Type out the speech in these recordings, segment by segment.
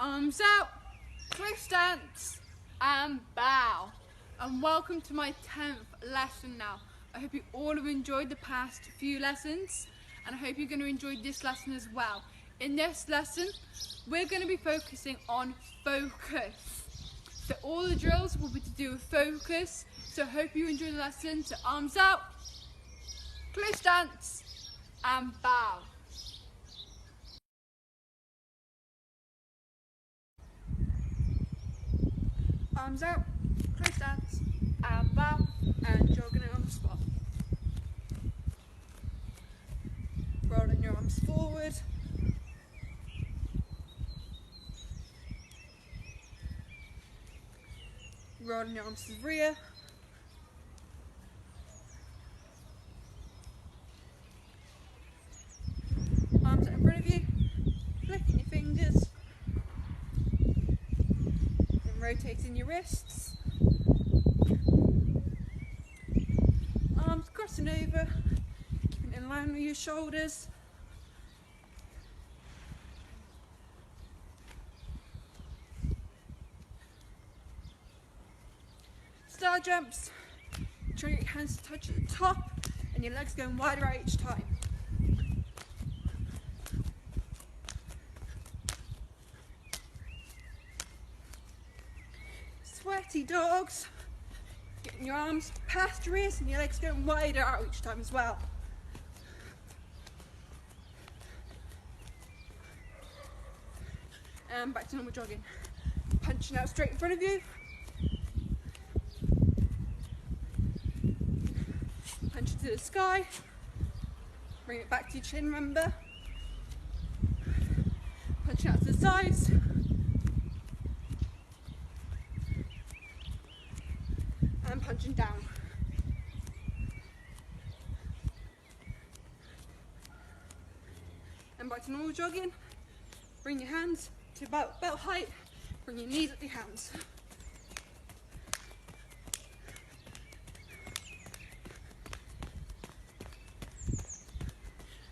Arms out, twist stance, and bow. And welcome to my 10th lesson now. I hope you all have enjoyed the past few lessons, and I hope you're going to enjoy this lesson as well. In this lesson, we're going to be focusing on focus. So all the drills will be to do with focus. So I hope you enjoy the lesson. So arms out, twist stance, and bow. Arms out, twist stance, and bow, and jogging it on the spot. Rolling your arms forward. Rolling your arms to the rear. Arms out in front of you, flicking your fingers. And rotating your wrists. Arms crossing over, keeping it in line with your shoulders. Star jumps, try your hands to touch at the top and your legs going wider out each time. Sweaty dogs, getting your arms past your ears and your legs going wider out each time as well. And back to normal jogging. Punching out straight in front of you. Punch it to the sky. Bring it back to your chin, remember. Punching out to the sides. And punching down. And back to normal jogging. Bring your hands to about belt height. Bring your knees up your hands.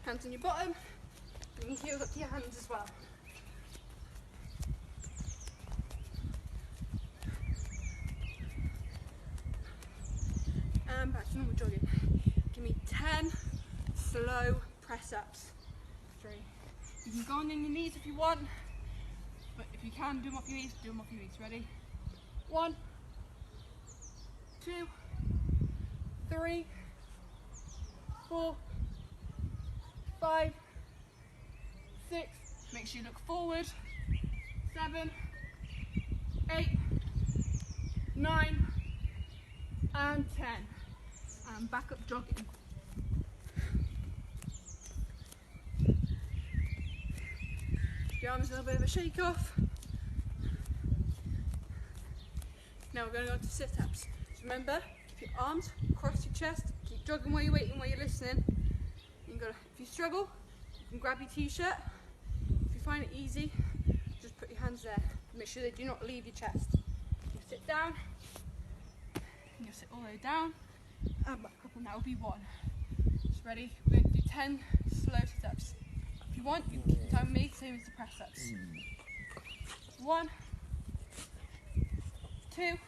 Hands on your bottom. Bring your heels up to your hands as well. And back to normal jogging. Give me 10 slow press ups. 3. You can go on your knees if you want, but if you can do them off your knees, do them off your knees. Ready? 1, 2, 3, 4, 5, 6. Make sure you look forward. 7, 8, 9, and 10. And back up jogging. Your arms a little bit of a shake off. Now we're going to go on to sit-ups. So remember, keep your arms across your chest, keep jogging while you're waiting, while you're listening. If you struggle, you can grab your t-shirt. If you find it easy, just put your hands there. Make sure they do not leave your chest. You sit down, and you'll sit all the way down, and back up, and that will be 1. So ready? We're going to do 10 slow sit-ups. If you want, you can keep the time with me, same as the press-ups. 1, 2,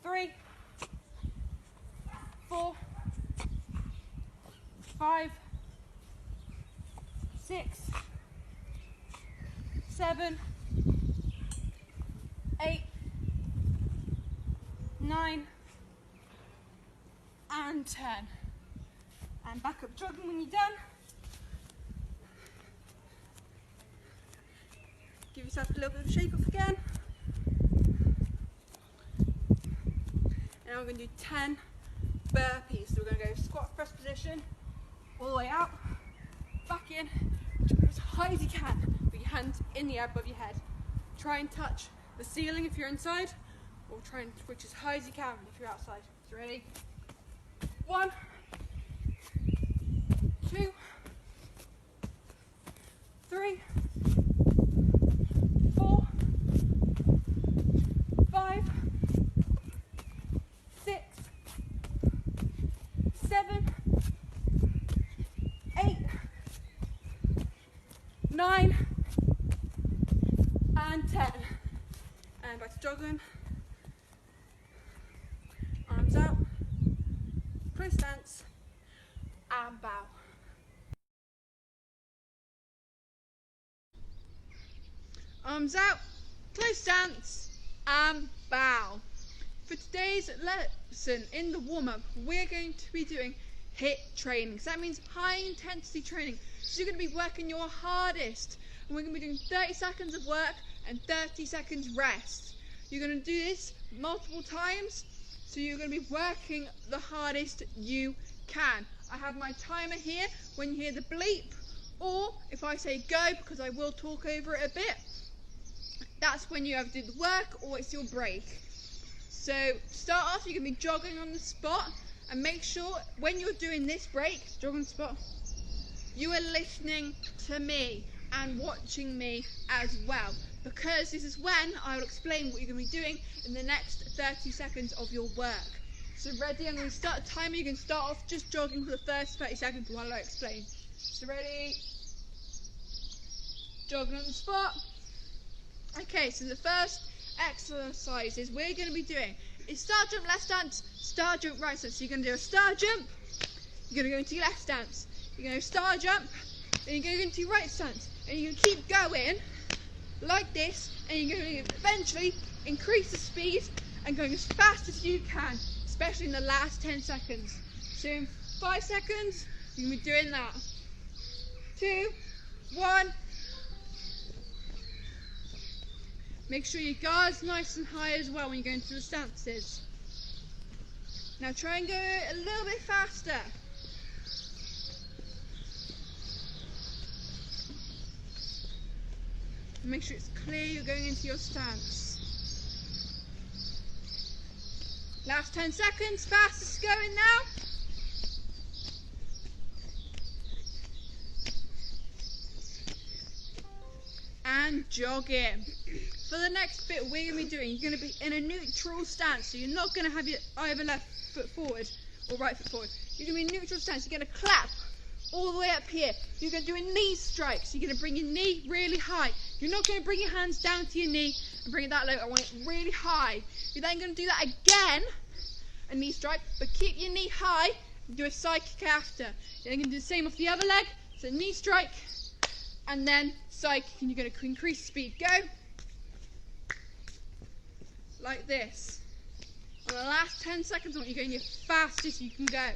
3, 4, 5, 6, 7, 8, 9, and 10. And back up jogging when you're done. Give yourself a little bit of a shake off again. And now we're going to do 10 burpees. So we're going to go squat press position, all the way out, back in, jump as high as you can, with your hands in the air above your head. Try and touch the ceiling if you're inside, or try and reach as high as you can if you're outside. So ready? 1, 2, 3, 4, 5, 6, 7, 8, 9, 10. And back to jogging. Arms out. Close stance. And bow. Arms out, close stance, and bow. For today's lesson in the warm-up, we're going to be doing HIIT training. So that means high intensity training. So you're going to be working your hardest. And we're going to be doing 30 seconds of work and 30 seconds rest. You're going to do this multiple times. So you're going to be working the hardest you can. I have my timer here when you hear the bleep, or if I say go, because I will talk over it a bit, that's when you have to do the work or it's your break. So start off, you're going to be jogging on the spot, and make sure when you're doing this break, jog on the spot, you are listening to me and watching me as well, because this is when I will explain what you're going to be doing in the next 30 seconds of your work. So ready, I'm going to start a timer. You can start off just jogging for the first 30 seconds while I explain. So ready, jogging on the spot. Okay, so the first exercises we're going to be doing is star jump, left stance, star jump, right stance. So you're going to do a star jump, you're going to go into your left stance, you're going to star jump, then you're going to go into your right stance, and you're going to keep going like this, and you're going to eventually increase the speed and going as fast as you can, especially in the last 10 seconds. So in 5 seconds, you're going to be doing that. 2, 1. Make sure your guard's nice and high as well when you go into the stances. Now try and go a little bit faster. Make sure it's clear you're going into your stance. Last 10 seconds, fastest going now. And jogging. For the next bit we're going to be doing, you're going to be in a neutral stance, so you're not going to have your either left foot forward or right foot forward. You're going to be in neutral stance, you're going to clap all the way up here. You're going to do a knee strike, so you're going to bring your knee really high. You're not going to bring your hands down to your knee and bring it that low. I want it really high. You're then going to do that again, a knee strike, but keep your knee high and do a side kick after. You're then going to do the same off the other leg, so knee strike, and then side kick, and you're going to increase speed. Go. Like this. On the last 10 seconds, I want you going as fast as you can go.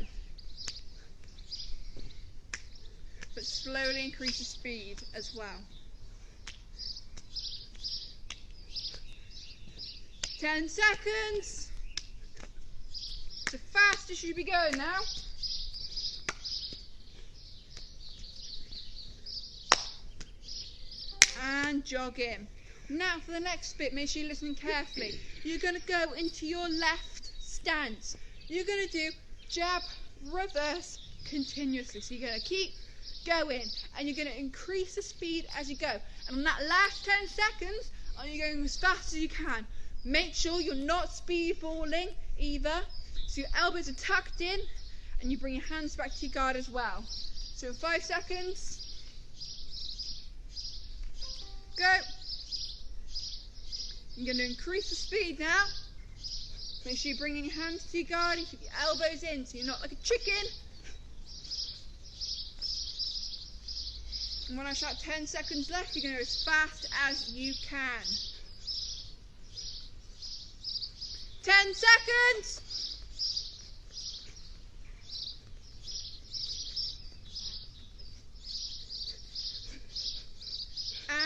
But slowly increase the speed as well. 10 seconds. So fast as you be going now. And jogging. Now for the next bit, make sure you're listening carefully. You're going to go into your left stance. You're going to do jab, reverse continuously. So you're going to keep going, and you're going to increase the speed as you go. And on that last 10 seconds, you're going as fast as you can. Make sure you're not speedballing either. So your elbows are tucked in, and you bring your hands back to your guard as well. So in 5 seconds, go. You're going to increase the speed now. Make sure you're bringing your hands to your guard and keep your elbows in so you're not like a chicken. And when I shout 10 seconds left, you're going to go as fast as you can. 10 seconds!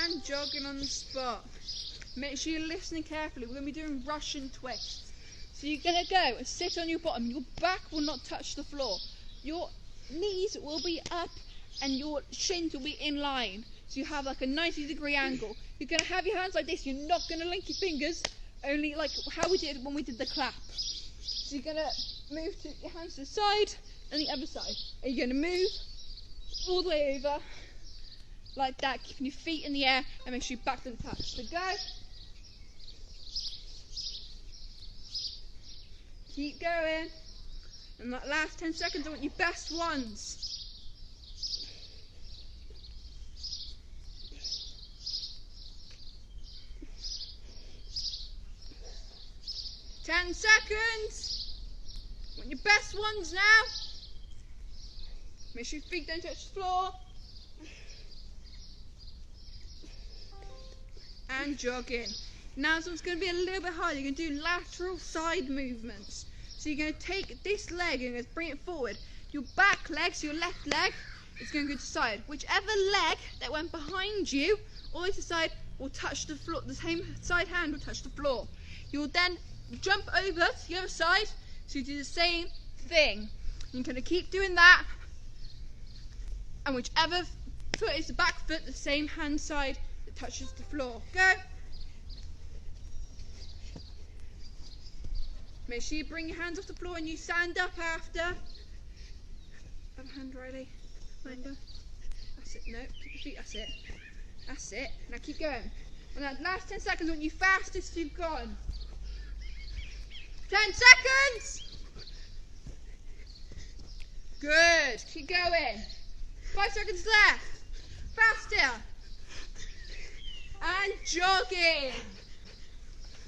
And jogging on the spot. Make sure you're listening carefully. We're going to be doing Russian twists. So you're going to go and sit on your bottom. Your back will not touch the floor. Your knees will be up and your shins will be in line. So you have like a 90-degree angle. You're going to have your hands like this. You're not going to link your fingers, only like how we did when we did the clap. So you're going to move your hands to the side and the other side. And you're going to move all the way over like that, keeping your feet in the air and make sure your back doesn't touch. So go. Keep going. And that last 10 seconds, I want your best ones. 10 seconds. Want your best ones now. Make sure your feet don't touch the floor. And jogging. Now this one's going to be a little bit harder. You're going to do lateral side movements. So you're going to take this leg and going to bring it forward. Your back leg, so your left leg, is going to go to the side. Whichever leg that went behind you, all the way to the side, will touch the floor. The same side hand will touch the floor. You will then jump over to the other side, so you do the same thing. You're going to keep doing that, and whichever foot is the back foot, the same hand side that touches the floor. Go. Make sure you bring your hands off the floor and you stand up after. Other hand, Riley. Remember? That's it. No, keep your feet. That's it. That's it. Now keep going. On that last 10 seconds, I want you fastest you've gone. 10 seconds! Good. Keep going. 5 seconds left. Faster. And jogging.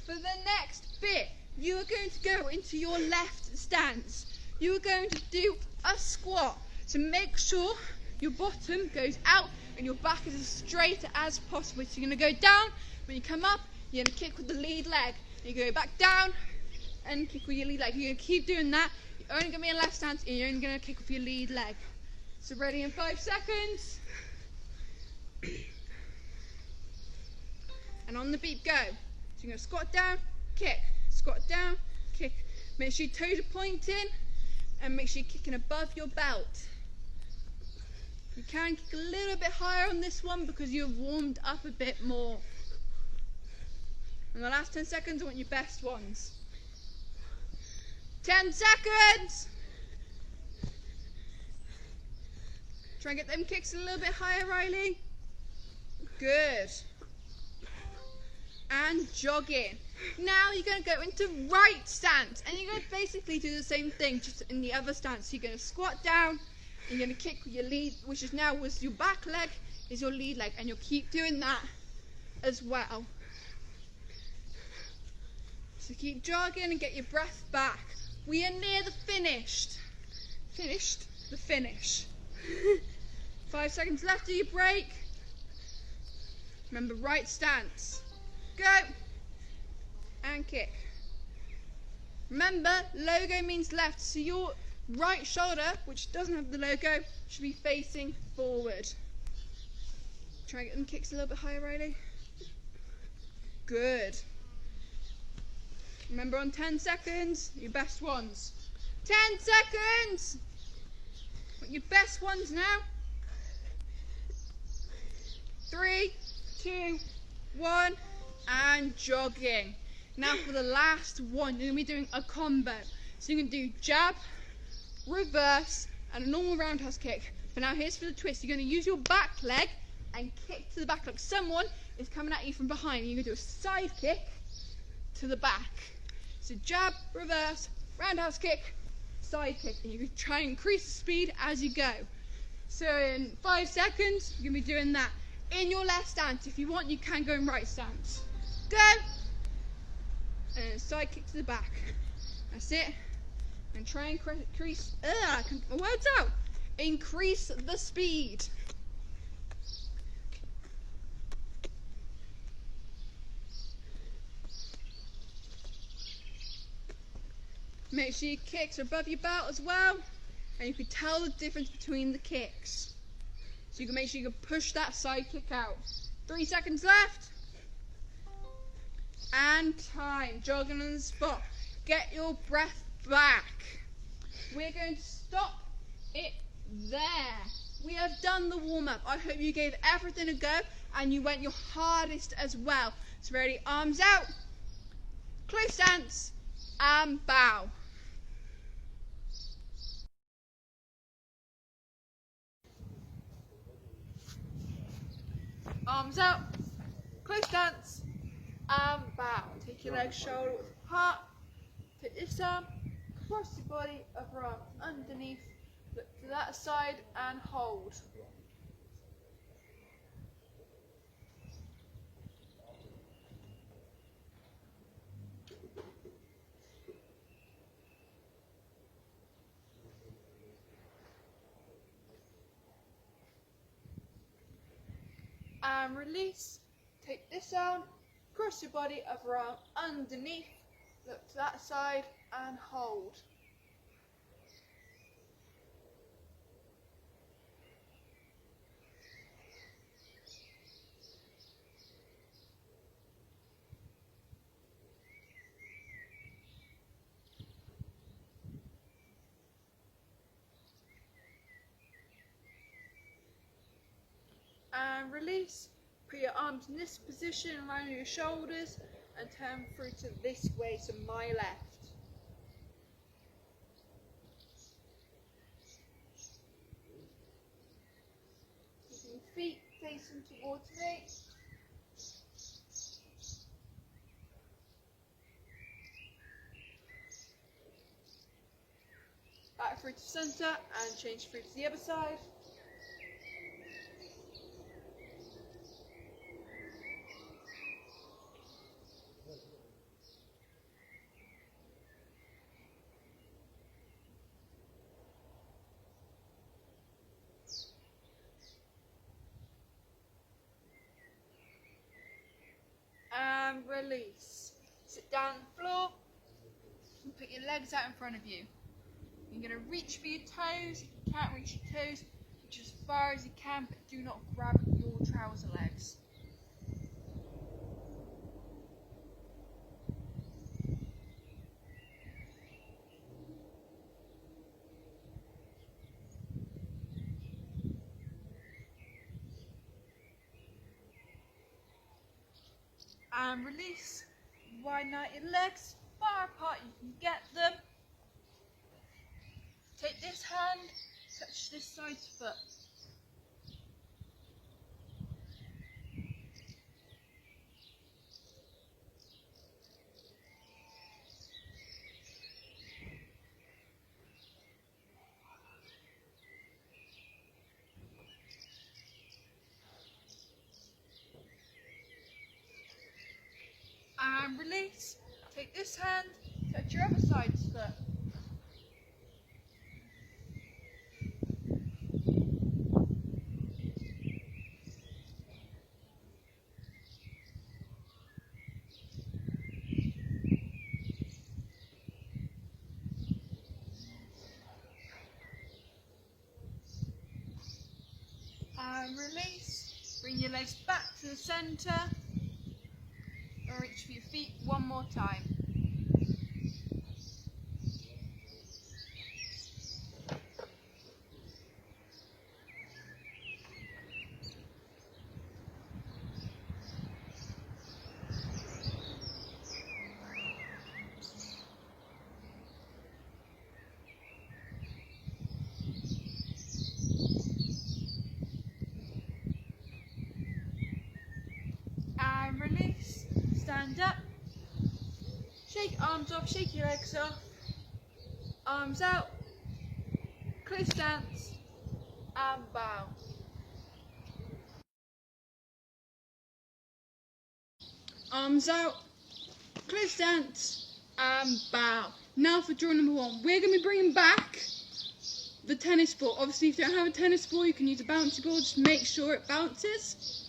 For the next bit, you are going to go into your left stance. You are going to do a squat. So make sure your bottom goes out and your back is as straight as possible. So you're going to go down. When you come up, you're going to kick with the lead leg. You go back down and kick with your lead leg. You're going to keep doing that. You're only going to be in left stance and you're only going to kick with your lead leg. So ready in 5 seconds. And on the beat, go. So you're going to squat down, kick. Squat down, kick. Make sure your toes are pointing and make sure you're kicking above your belt. You can kick a little bit higher on this one because you've warmed up a bit more. And the last 10 seconds, I want your best ones. 10 seconds! Try and get them kicks a little bit higher, Riley. Good. And jogging. Now you're going to go into right stance and you're going to basically do the same thing just in the other stance. So you're going to squat down, you're going to kick with your lead, which is now with your back leg is your lead leg, and you'll keep doing that as well. So keep jogging and get your breath back. We are near the the finish. 5 seconds left of your break. Remember, right stance. Go. And kick. Remember, logo means left, so your right shoulder, which doesn't have the logo, should be facing forward. Try and get them kicks a little bit higher, Riley. Good. Remember, on 10 seconds, your best ones. 10 seconds! Want your best ones now. 3, 2, 1, and jogging. Now for the last one, you're going to be doing a combo. So you can do jab, reverse, and a normal roundhouse kick. But now here's for the twist. You're going to use your back leg and kick to the back like someone is coming at you from behind. You're going to do a side kick to the back. So jab, reverse, roundhouse kick, side kick. And you can try and increase the speed as you go. So in 5 seconds, you're going to be doing that in your left stance. If you want, you can go in right stance. Go! And side kick to the back. That's it. And try and increase, I can't get my words out. Increase the speed. Make sure your kicks are above your belt as well. And you can tell the difference between the kicks. So you can make sure you can push that side kick out. 3 seconds left. And time. Jogging on the spot. Get your breath back. We're going to stop it there. We have done the warm-up. I hope you gave everything a go and you went your hardest as well. So ready, arms out, close stance, and bow. Arms out, close stance, and bow. Take your legs shoulder width apart. Take this arm, cross your body, upper arm underneath, look to that side and hold. and release. Take this arm, cross your body, other arm underneath, look to that side and hold. And release. Put your arms in this position around your shoulders and turn through to this way, to my left. Keeping your feet facing towards me. Back through to centre and change through to the other side. And release. Sit down on the floor and put your legs out in front of you. You're going to reach for your toes. If you can't reach your toes, reach as far as you can, but do not grab your trouser legs. And release. Widen out your legs, far apart you can get them. Take this hand, touch this side's foot. And release. Take this hand, touch your other side's foot. And release. Bring your legs back to the centre. And reach for your feet one more time. And release. Stand up. Shake arms off, shake your legs off. Arms out. Close stance. And bow. Arms out. Close stance. And bow. Now for drill number 1. We're going to be bringing back the tennis ball. Obviously, if you don't have a tennis ball, you can use a bouncy ball. Just make sure it bounces.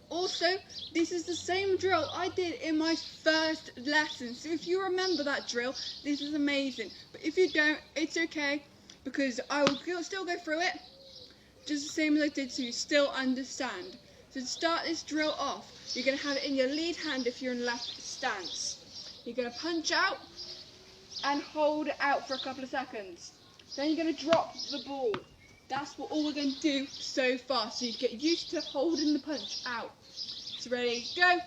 Also, this is the same drill I did in my first lesson. So if you remember that drill, this is amazing. But if you don't, it's okay, because I will still go through it just the same as I did, so you still understand. So to start this drill off, you're going to have it in your lead hand if you're in left stance. You're going to punch out and hold it out for a couple of seconds. Then you're going to drop the ball. That's what all we're going to do so far. So you get used to holding the punch out. So ready, go.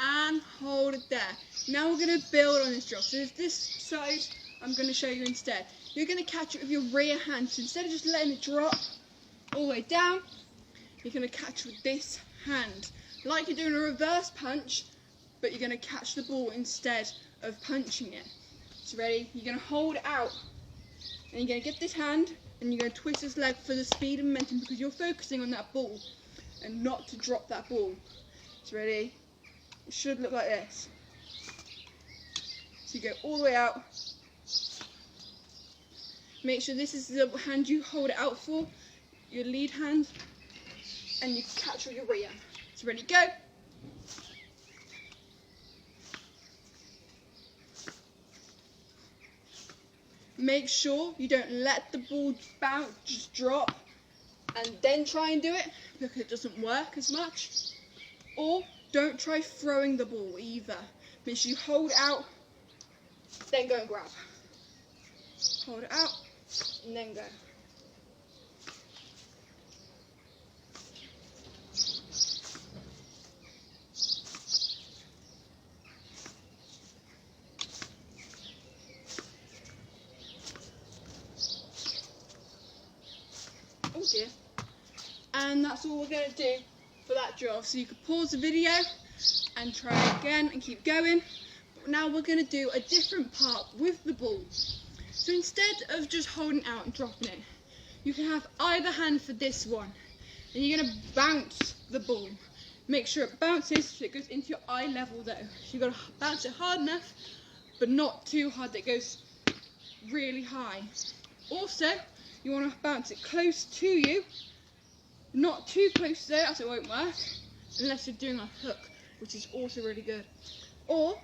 And hold it there. Now we're going to build on this drill. So there's this side I'm going to show you instead. You're going to catch it with your rear hand. So instead of just letting it drop all the way down, you're going to catch with this hand. Like you're doing a reverse punch, but you're going to catch the ball instead of punching it. So ready? You're going to hold it out. And you're going to get this hand, and you're going to twist this leg for the speed and momentum because you're focusing on that ball and not to drop that ball. So ready? It should look like this. So you go all the way out. Make sure this is the hand you hold it out for, your lead hand, and you catch with your rear. So ready, go. Make sure you don't let the ball bounce, just drop, and then try and do it, because it doesn't work as much. Or don't try throwing the ball either. Make sure you hold it out, then go and grab. Hold it out, and then go. Oh dear. And that's all we're going to do for that drill. So you can pause the video and try again and keep going. But now we're going to do a different part with the ball. So instead of just holding out and dropping it, you can have either hand for this one. And you're going to bounce the ball. Make sure it bounces so it goes into your eye level though. So you've got to bounce it hard enough, but not too hard that it goes really high. Also, you want to bounce it close to you, not too close though, as it won't work, unless you're doing a hook, which is also really good. Or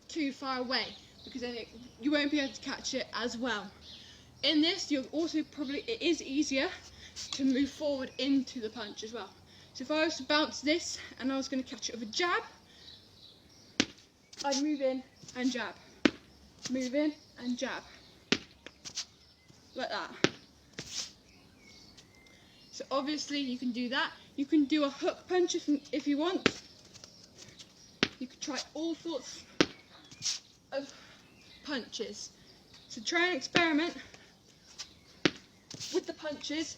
too far away, because then you won't be able to catch it as well. In this, you'll also it is easier to move forward into the punch as well. So if I was to bounce this and I was going to catch it with a jab, I'd move in and jab, move in and jab, like that. So obviously you can do that. You can do a hook punch if you want. You can try all sorts of punches. So try and experiment with the punches,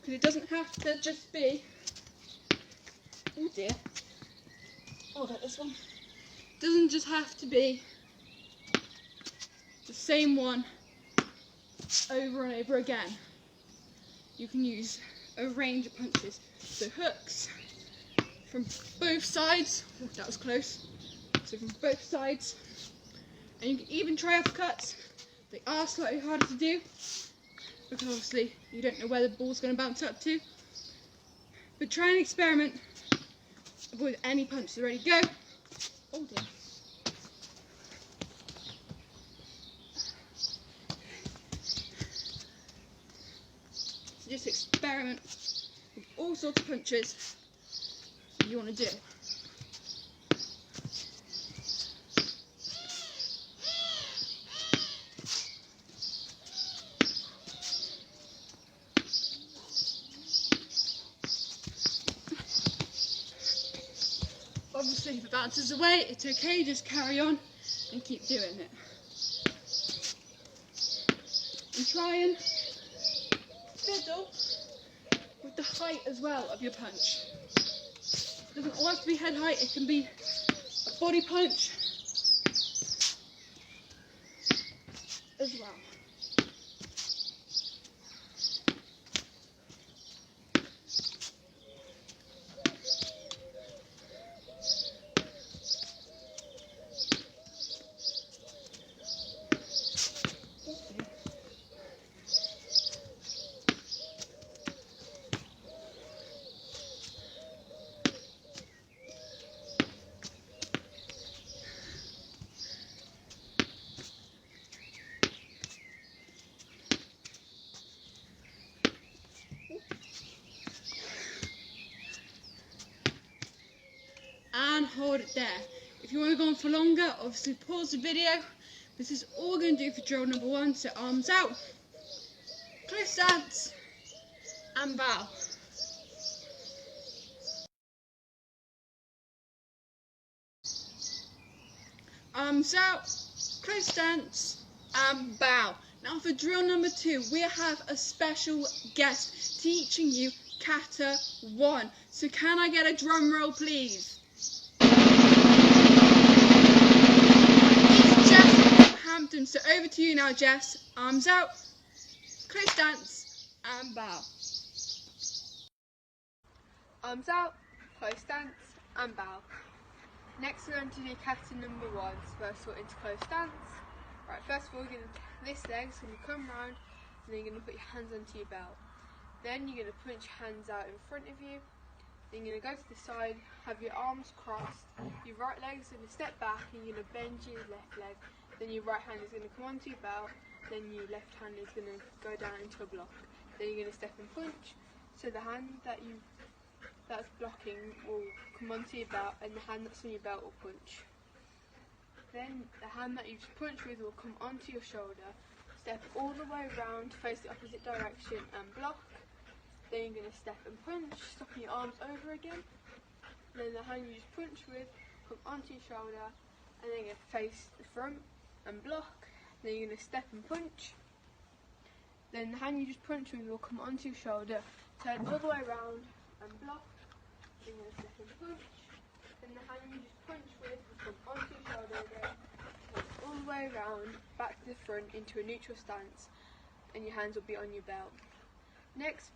because it doesn't have to just be, oh dear, oh, I got this one. It doesn't just have to be the same one over and over again. You can use a range of punches. So hooks from both sides. Oh, that was close. So from both sides. And you can even try uppercuts. They are slightly harder to do because obviously you don't know where the ball's going to bounce up to. But try and experiment with any punch. So ready, go. Oh dear. So just experiment with all sorts of punches you want to do. Obviously if it bounces away, it's okay, just carry on and keep doing it. And try and fiddle with the height as well of your punch. It doesn't always have to be head height, it can be a body punch as well. And hold it there. If you want to go on for longer, obviously pause the video. This is all we're going to do for drill number 1. So arms out, close stance, and bow. Arms out, close stance, and bow. Now for drill number 2, we have a special guest teaching you Kata 1. So can I get a drum roll, please? It's Jess Hampton. So over to you now, Jess. Arms out, close stance, and bow. Arms out, close stance, and bow. Next we're going to do Kata number 1. So first we're into close stance. Right, first of all, this leg's going to come round and then you're going to put your hands onto your belt. Then you're going to punch your hands out in front of you. Then you're going to go to the side, have your arms crossed. Your right leg's going to step back and you're going to bend your left leg. Then your right hand is going to come onto your belt. Then your left hand is going to go down into a block. Then you're going to step and punch. So the hand that's blocking will come onto your belt and the hand that's on your belt will punch. Then the hand that you've punched with will come onto your shoulder, step all the way around, face the opposite direction and block. Then you're going to step and punch, stopping your arms over again. Then the hand you just punched with will come onto your shoulder and then you're going to face the front and block. Then you're going to step and punch. Then the hand you just punched with will come onto your shoulder, turn all the way around and block. Then you're going to step and punch. Then the hand you just punched with will come onto your shoulder again, all the way around, back to the front into a neutral stance, and your hands will be on your belt. Next,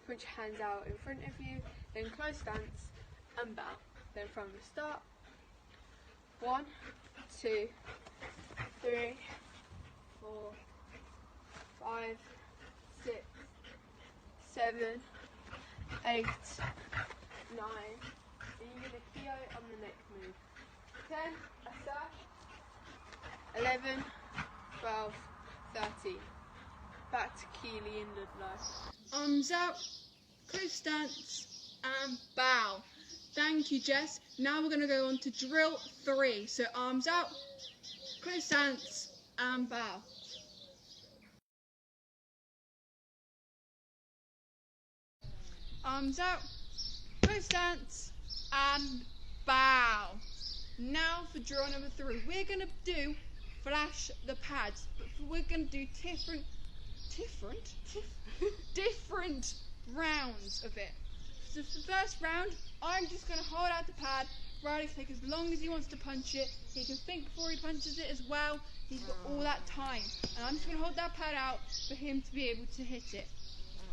punch your hands out in front of you, then close stance and bow. Then from the start, 1, 2, 3, 4, 5, 6, 7, 8, 9. And you're going to Kyo on the next move. 10, a 11, 12, 13. Back to Keeley and Ludlow. Arms out, close stance, and bow. Thank you, Jess. Now we're going to go on to drill 3. So arms out, close stance, and bow. Arms out, close stance, and bow. Now for drill number 3, we're going to do flash the pads, but we're going to do different rounds of it. So for the first round, I'm just going to hold out the pad. Riley can take as long as he wants to punch it. He can think before he punches it as well. He's got all that time. And I'm just going to hold that pad out for him to be able to hit it.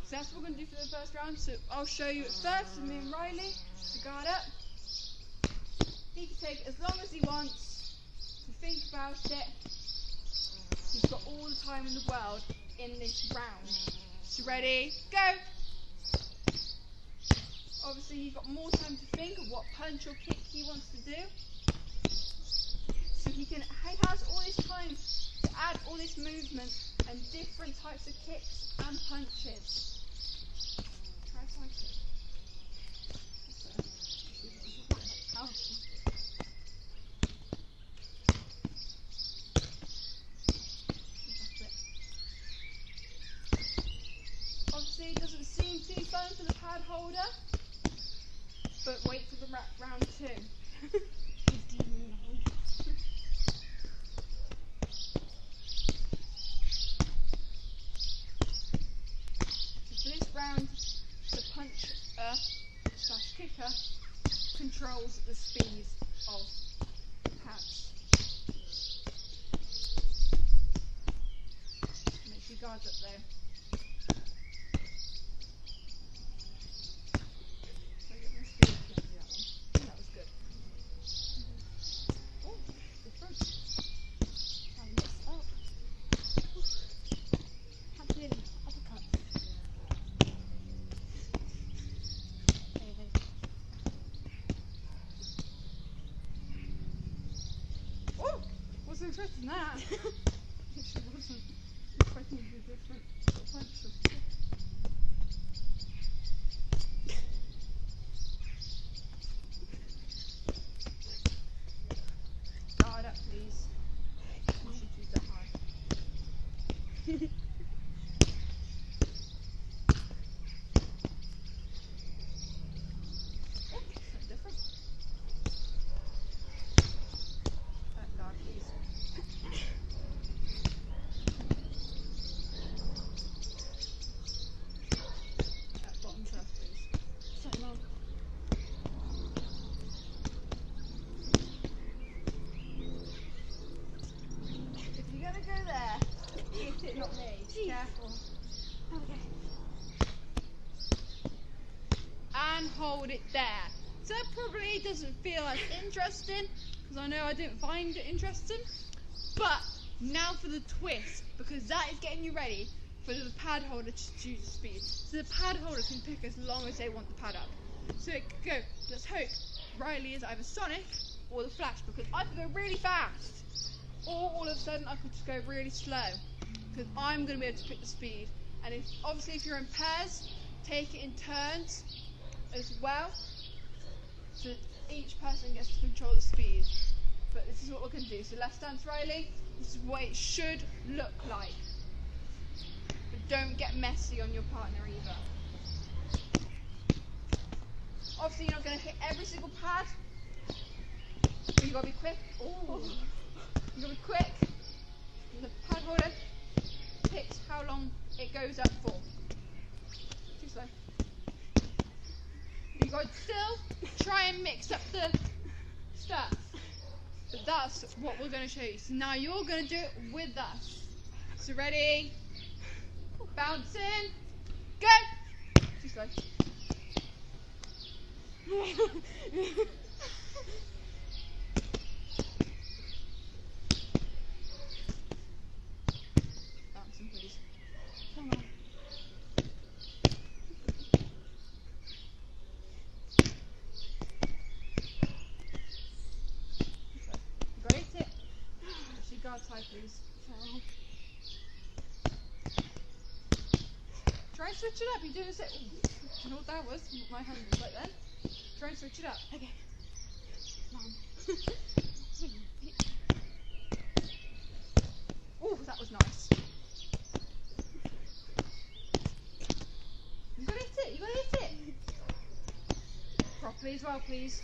So that's what we're going to do for the first round. So I'll show you at first, me and Riley, to guard up. He can take as long as he wants to think about it. He's got all the time in the world in this round. So ready, go! Obviously he's got more time to think of what punch or kick he wants to do. So he has all this time to add all this movement and different types of kicks and punches. Try a side kick. Powerful. Obviously it doesn't seem too fun for the pad holder, but wait for the round 2. For this round, the puncher slash kicker controls the speed of the pads. Make sure your guard's up there. Wasn't expecting that. She wasn't expecting to do different punches. Guard up, please. You should use that high. Oh, something different. Guard, please. it, not me. Jeez. Careful. Okay. And hold it there. So that probably doesn't feel as interesting, because I know I didn't find it interesting. But now for the twist, because that is getting you ready for the pad holder to choose the speed. So the pad holder can pick as long as they want the pad up. So it could go, let's hope Riley is either Sonic or the Flash, because I could go really fast. Or all of a sudden I could just go really slow, because I'm going to be able to pick the speed. And obviously if you're in pairs, take it in turns as well, so each person gets to control the speed. But this is what we're going to do. So left stance, Riley. This is what it should look like. But don't get messy on your partner either. Obviously you're not going to hit every single pad, but you've got to be quick. Ooh. You've got to be quick. And the pad holder picks how long it goes up for. Too slow. You've got to still try and mix up the stuff. But that's what we're going to show you. So now you're going to do it with us. So ready? Bounce in. Go! Too slow. Bounce in, please. Come on. You got it? She guard tight, please. Try and switch it up. You're doing this. Do you know what that was? My hand was like then. Try and switch it up. Okay. Mom. Oh, that was nice. You gotta hit it. You gotta hit it. Properly as well, please.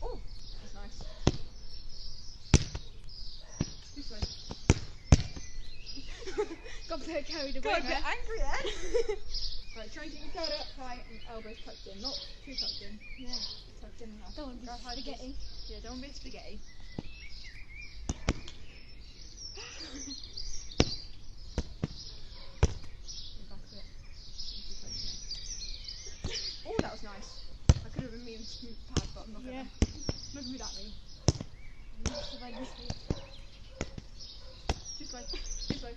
Oh, that's nice. Too slow. Got a bit carried away. Got a bit there. angry then. Right, try and keep your throat up high and elbows tucked in. Not too tucked in. Yeah. Tucked in enough. Don't want to Grab be high, please. spaghetti. Yeah, don't be a spaghetti. Back to it. Oh, that was nice. I could have been mean smooth pad, but I'm not gonna. Yeah. I'm not gonna be that mean. Too slow. Too slow.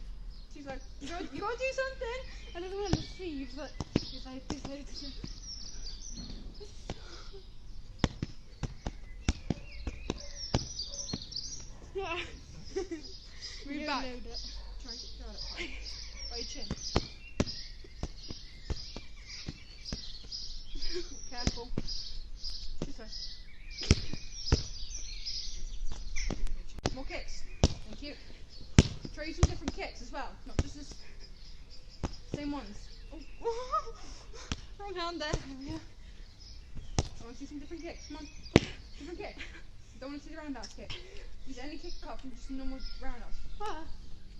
Too slow. You gotta do something. I don't want to see, but it's like this. Yeah. Move back. Load it. Try and get your guard up high. By your chin. Careful. Too slow. More kicks. Thank you. Try some different kicks as well, not just the same ones. Oh. Wrong hand there. There we go. I want to see some different kicks. Come on. Different kick. Don't want to see the roundhouse kick. Use any kick apart from just normal roundhouse. What?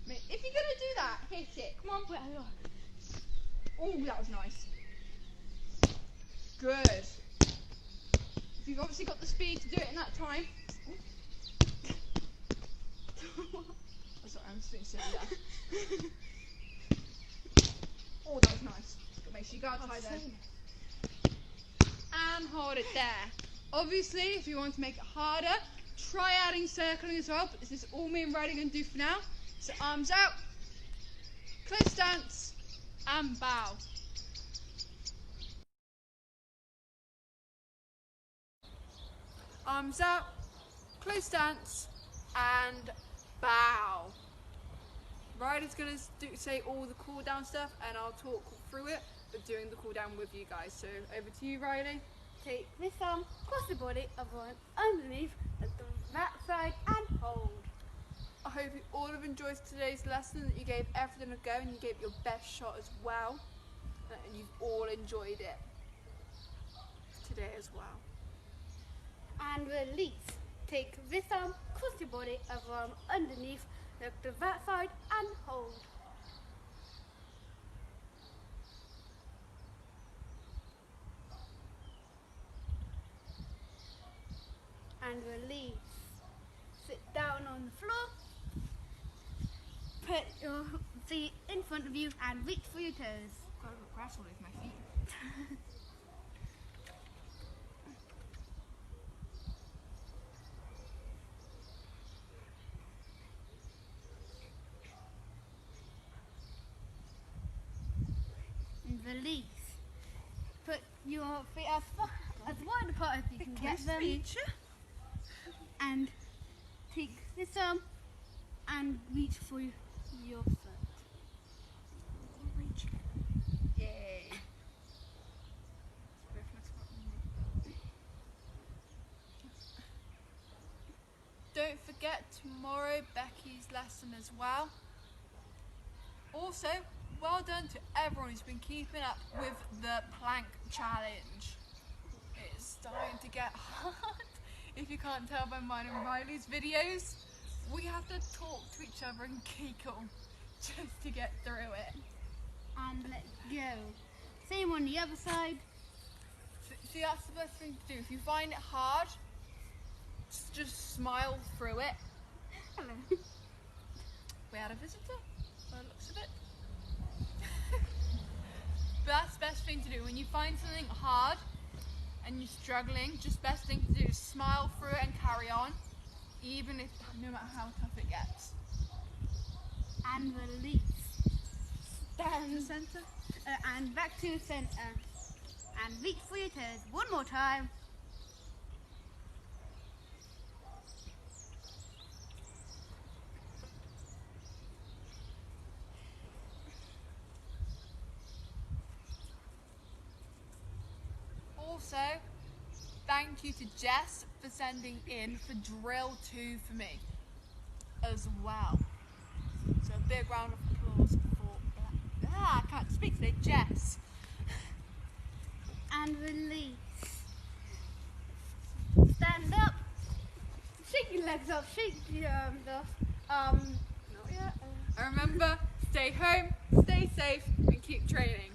Mate, if you're going to do that, hit it. Come on. Wait, hang on. Oh, that was nice. Good. If you've obviously got the speed to do it in that time. Oh, sorry, I'm just being silly there. Oh, that was nice. But make sure you guard tight there. And hold it there. Obviously, if you want to make it harder, try adding circling as well, but this is all me and Riley going to do for now. So arms out, close stance, and bow. Arms out, close stance, and bow. Riley's going to say all the cool down stuff, and I'll talk through it, but doing the cool down with you guys. So over to you, Riley. Take this arm across the body of one underneath at the back side and hold. I hope you all have enjoyed today's lesson, that you gave everything a go and you gave it your best shot as well, and you've all enjoyed it today as well. And release. Take this arm across the body of one underneath at the back side and hold. And release. Sit down on the floor put your feet in front of you and reach for your toes. Got a press all over my feet. And release. Put your feet as wide apart as you can get them. And take this arm and reach for your foot. Yay. Don't forget tomorrow Becky's lesson as well. Also, well done to everyone who's been keeping up with the plank challenge. It's starting to get hard. If you can't tell by mine and Riley's videos, we have to talk to each other and giggle just to get through it. And let go. Same on the other side. See, that's the best thing to do. If you find it hard, just smile through it. Hello. We had a visitor, by the looks of it. But that's the best thing to do. When you find something hard and you're struggling, just best thing to do is smile through it and carry on, even if no matter how tough it gets. And release. Stand in the centre. And back to the centre. And reach for your toes one more time. Also, thank you to Jess for sending in for drill 2 for me as well. So a big round of applause for I can't speak today, Jess. And release. Stand up. Shake your legs up. Shake your arms off. Not yet. And remember, stay home, stay safe, and keep training.